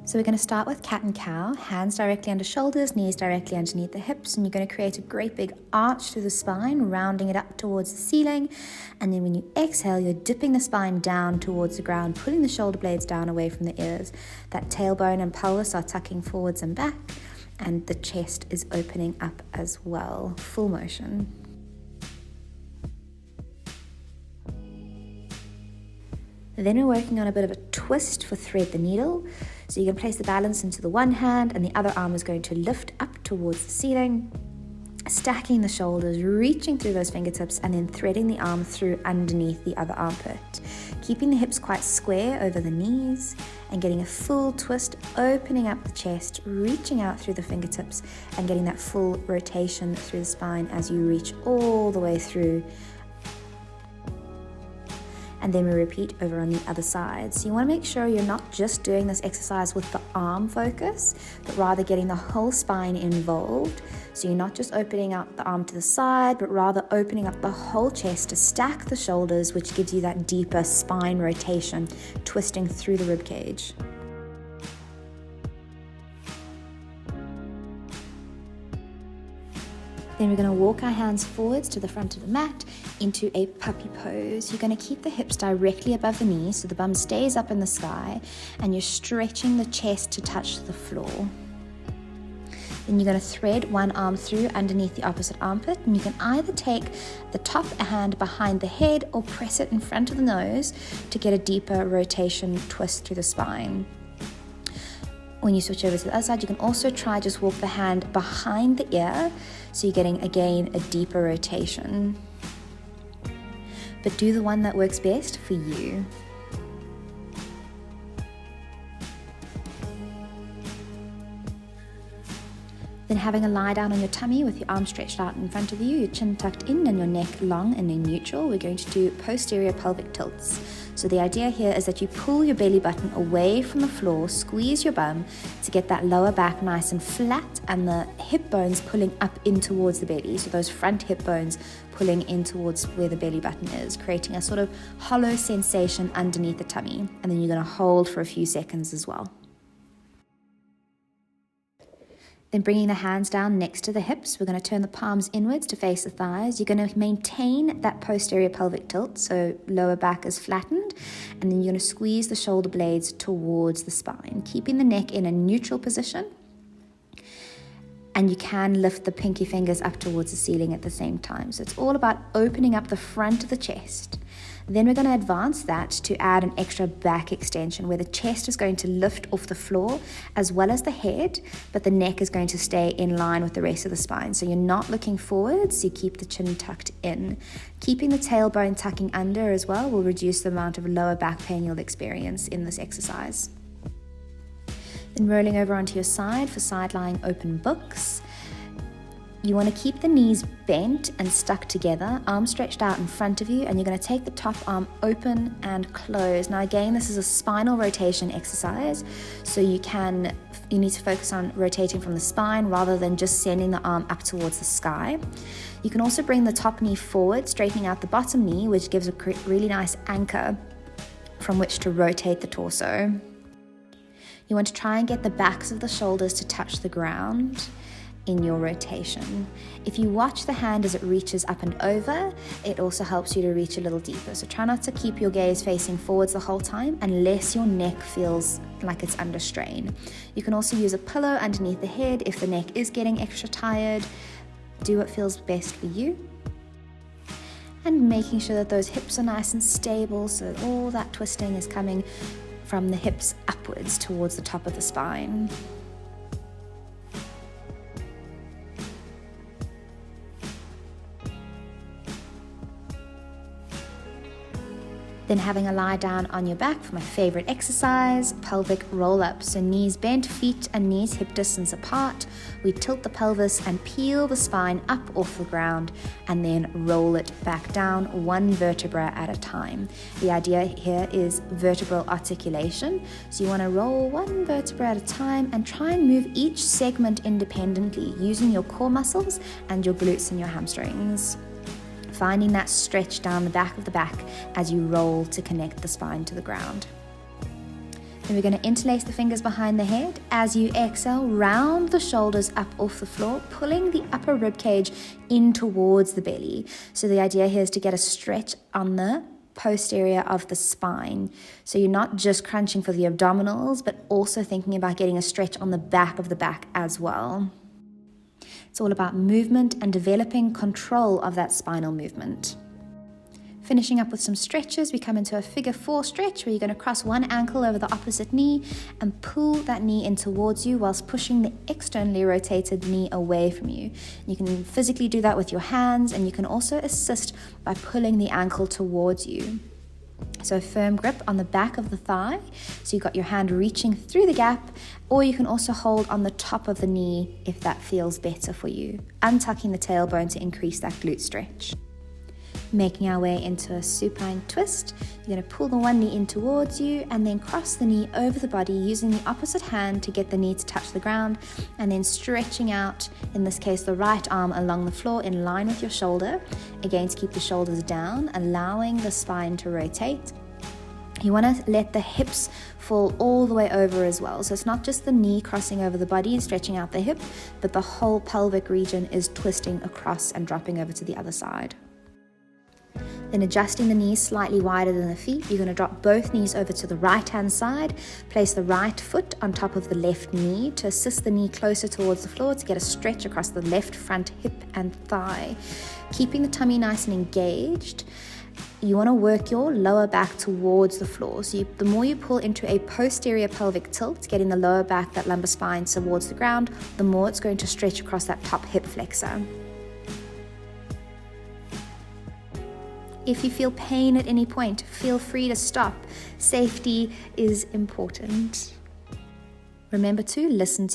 So we're going to start with cat and cow, hands directly under shoulders, knees directly underneath the hips, and you're going to create a great big arch through the spine, rounding it up towards the ceiling. And then when you exhale, you're dipping the spine down towards the ground, pulling the shoulder blades down away from the ears. That tailbone and pelvis are tucking forwards and back, and the chest is opening up as well. Full motion. Then we're working on a bit of a twist for thread the needle. So you're going to place the balance into the one hand and the other arm is going to lift up towards the ceiling, stacking the shoulders, reaching through those fingertips and then threading the arm through underneath the other armpit. Keeping the hips quite square over the knees and getting a full twist, opening up the chest, reaching out through the fingertips and getting that full rotation through the spine as you reach all the way through. And then we repeat over on the other side. So you want to make sure you're not just doing this exercise with the arm focus, but rather getting the whole spine involved. So you're not just opening up the arm to the side, but rather opening up the whole chest to stack the shoulders, which gives you that deeper spine rotation, twisting through the rib cage. Then we're going to walk our hands forwards to the front of the mat into a puppy pose. You're going to keep the hips directly above the knees so the bum stays up in the sky and you're stretching the chest to touch the floor. Then you're going to thread one arm through underneath the opposite armpit, and you can either take the top hand behind the head or press it in front of the nose to get a deeper rotation twist through the spine. When you switch over to the other side, you can also try just walk the hand behind the ear, so you're getting, again, a deeper rotation. But do the one that works best for you. Then having a lie down on your tummy with your arms stretched out in front of you, your chin tucked in and your neck long and in neutral, we're going to do posterior pelvic tilts. So the idea here is that you pull your belly button away from the floor, squeeze your bum to get that lower back nice and flat and the hip bones pulling up in towards the belly. So those front hip bones pulling in towards where the belly button is, creating a sort of hollow sensation underneath the tummy. And then you're going to hold for a few seconds as well. Then bringing the hands down next to the hips, we're going to turn the palms inwards to face the thighs. You're going to maintain that posterior pelvic tilt, so lower back is flattened, and then you're going to squeeze the shoulder blades towards the spine, keeping the neck in a neutral position. And you can lift the pinky fingers up towards the ceiling at the same time. So it's all about opening up the front of the chest. Then we're going to advance that to add an extra back extension where the chest is going to lift off the floor as well as the head, but the neck is going to stay in line with the rest of the spine. So you're not looking forwards, you keep the chin tucked in. Keeping the tailbone tucking under as well will reduce the amount of lower back pain you'll experience in this exercise. Then rolling over onto your side for side lying open books. You want to keep the knees bent and stuck together, arms stretched out in front of you, and you're going to take the top arm open and close. Now again, this is a spinal rotation exercise, so you need to focus on rotating from the spine rather than just sending the arm up towards the sky. You can also bring the top knee forward, straightening out the bottom knee, which gives a really nice anchor from which to rotate the torso. You want to try and get the backs of the shoulders to touch the ground in your rotation. If you watch the hand as it reaches up and over, it also helps you to reach a little deeper. So try not to keep your gaze facing forwards the whole time unless your neck feels like it's under strain. You can also use a pillow underneath the head if the neck is getting extra tired. Do what feels best for you. And making sure that those hips are nice and stable, so all that twisting is coming from the hips upwards towards the top of the spine. Then having a lie down on your back for my favorite exercise, pelvic roll-up. So knees bent, feet and knees hip distance apart. We tilt the pelvis and peel the spine up off the ground and then roll it back down one vertebra at a time. The idea here is vertebral articulation. So you want to roll one vertebra at a time and try and move each segment independently using your core muscles and your glutes and your hamstrings. Finding that stretch down the back of the back as you roll to connect the spine to the ground. Then we're going to interlace the fingers behind the head. As you exhale, round the shoulders up off the floor, pulling the upper rib cage in towards the belly. So the idea here is to get a stretch on the posterior of the spine. So you're not just crunching for the abdominals, but also thinking about getting a stretch on the back of the back as well. It's all about movement and developing control of that spinal movement. Finishing up with some stretches, we come into a figure 4 stretch where you're going to cross one ankle over the opposite knee and pull that knee in towards you whilst pushing the externally rotated knee away from you. You can physically do that with your hands, and you can also assist by pulling the ankle towards you. So a firm grip on the back of the thigh, so you've got your hand reaching through the gap, or you can also hold on the top of the knee if that feels better for you, untucking the tailbone to increase that glute stretch. Making our way into a supine twist, you're going to pull the one knee in towards you and then cross the knee over the body using the opposite hand to get the knee to touch the ground, and then stretching out, in this case the right arm along the floor in line with your shoulder, again to keep the shoulders down, allowing the spine to rotate. You want to let the hips fall all the way over as well. So it's not just the knee crossing over the body and stretching out the hip, but the whole pelvic region is twisting across and dropping over to the other side. Then adjusting the knees slightly wider than the feet, you're going to drop both knees over to the right hand side, place the right foot on top of the left knee to assist the knee closer towards the floor to get a stretch across the left front hip and thigh. Keeping the tummy nice and engaged, you want to work your lower back towards the floor. So the more you pull into a posterior pelvic tilt, getting the lower back, that lumbar spine towards the ground, the more it's going to stretch across that top hip flexor. If you feel pain at any point, feel free to stop. Safety is important. Remember to listen to